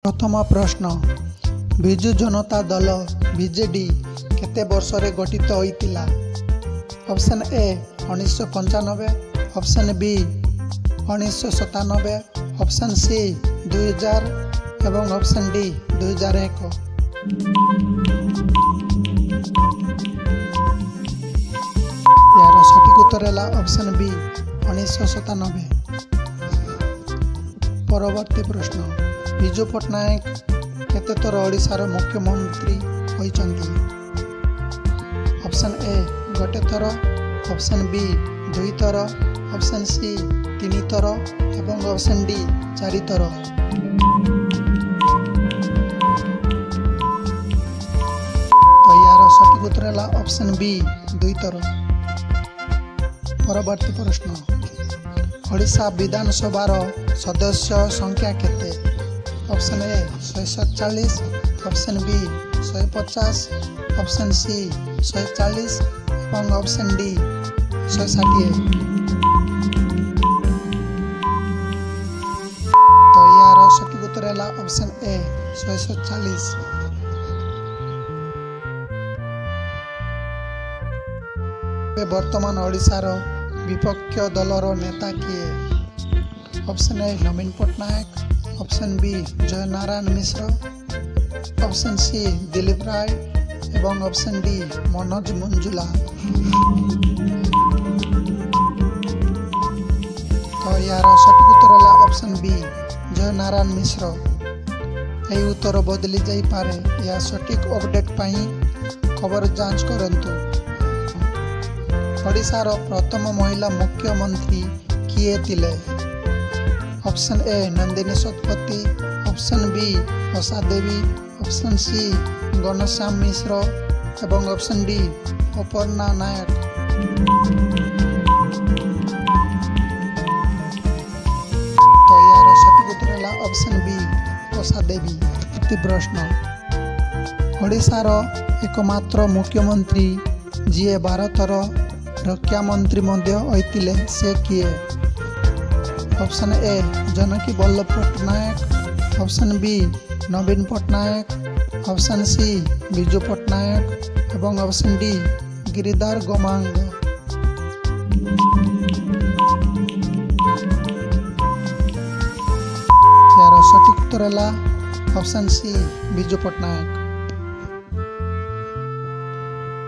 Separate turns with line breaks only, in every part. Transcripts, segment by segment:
प्रथम प्रश्न विजु जनता दल बीजेडी केते वर्ष रे गठित होइतिला। Option A 1995, option B 1997, option C 2000 एवं ऑप्शन डी 2001। यार सठिक उत्तर है ऑप्शन बी 1997। परवर्ती प्रश्न विजु पट्टनायक केते थर ओडिशार मुख्यमंत्री होइचंती। ऑप्शन ए गोटे थर, ऑप्शन बी 2 थर, ऑप्शन सी 3 थर एवं ऑप्शन डी 4 थर। तो यार सठिक उत्तर है ऑप्शन बी 2 थर। परवर्ती प्रश्न ओडिशा विधानसभा सदस्य संख्या केते। Option A 147, option B 150, option C 140 और ऑप्शन डी 160। तो यार सठिक उत्तर है ऑप्शन ए 140। वर्तमान ओडिशार विपक्ष दलर नेता किए। Option A Naveen Patnaik, option B Jay Narayan Mishra, option C Dilip Ray एवं ऑप्शन डी मनोज मंजुला। तो यार सठिक उत्तर है ऑप्शन बी जय नारायण मिश्र। यही उत्तर बदली जाई पारे, या सठिक अपडेट पाई खबर जांच करंतु। ओडिशार प्रथम महिला मुख्यमंत्री किए थिले। Option A Nandini Satpathy, option B Usha Devi, option C Ghanashyam Mishra एवं ऑप्शन डी अपर्णा नायक। तो यार सठिक उत्तर है ऑप्शन बी उषा देवी। प्रश्न ओडिशार एकमात्र मुख्यमंत्री जी भारतर रक्षा मंत्री मध्य होइतिले से किए। ऑप्शन ए जनकी वल्लभ पट्टनायक, ऑप्शन बी नवीन पट्टनायक, ऑप्शन सी विजु पट्टनायक एवं ऑप्शन डी गिरिधर गोमांग। यार सठिक उत्तर है ऑप्शन सी विजु पट्टनायक।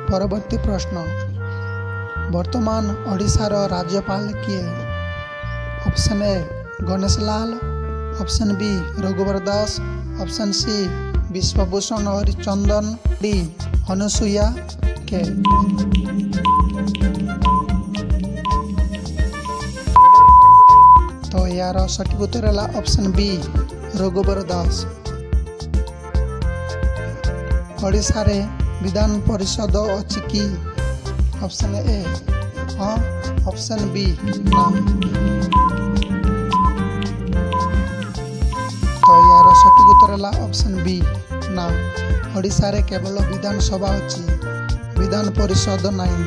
परवर्ती प्रश्न वर्तमान ओडिशार राज्यपाल किए। Option A Ganeshi Lal, option B Raghubar Das, option C Biswabhusan Harichandan, D Anusuiya के। तो यार सठिक उत्तर है ऑप्शन बी रघुवर दास। ओडिशा रे विधान परिषद अछि कि। ऑप्शन ए हाँ, ऑप्शन बी ना। तो यार सठिक उत्तर है ऑप्शन बी ना। ओडिशा रे केवल विधानसभा अछि, विधान परिषद नहीं।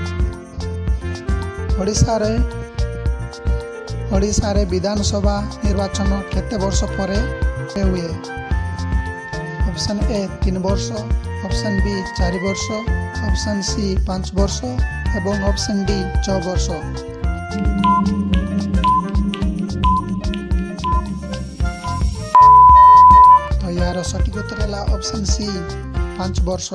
ओडिशा रे विधानसभा निर्वाचन केते वर्ष परे हुए। ऑप्शन ए 3 वर्ष, ऑप्शन बी 4 वर्ष, ऑप्शन सी 5 वर्ष एवं ऑप्शन डी 6 वर्ष। तो यार सठिक उत्तर है ऑप्शन सी 5 वर्ष।